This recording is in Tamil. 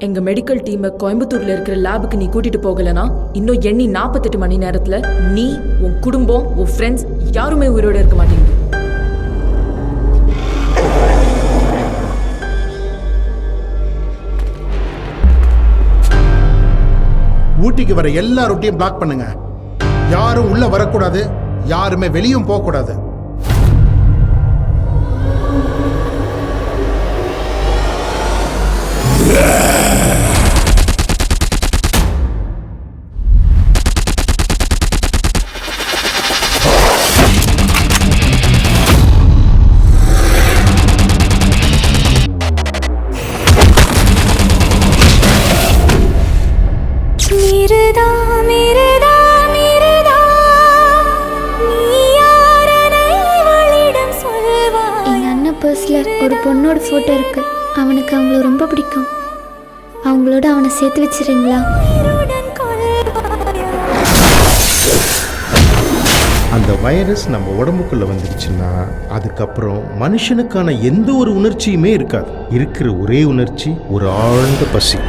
எங்க மெடிக்கல் டீமை கோயம்புத்தூர்ல இருக்கிற லேபுக்கு நீ கூட்டிட்டு போகலனா இன்னும் எண்ணி 48 மணி நேரத்துல நீ, உன் குடும்பம், உன் ஃப்ரெண்ட்ஸ் யாருமே உயிரோட இருக்க மாட்டீங்க. ஊட்டிக்கு வர எல்லா ரூட்டையும் பிளாக் பண்ணுங்க. யாரும் உள்ள வரக்கூடாது, யாருமே வெளியும் போக கூடாது. ஒரு பொண்ணோட ஃபோட்டோ இருக்கு. அவனுக்கு அவங்கள ரொம்ப பிடிக்கும். அவங்களோட அவனை சேர்த்து வச்சிருங்களா? அந்த வைரஸ் நம்ம உடம்புக்குள்ள வந்துருச்சுன்னா அதுக்கப்புறம் மனுஷனுக்கான எந்த ஒரு உணர்ச்சியுமே இருக்காது. இருக்கிற ஒரே உணர்ச்சி ஒரு ஆழ்ந்த பசி.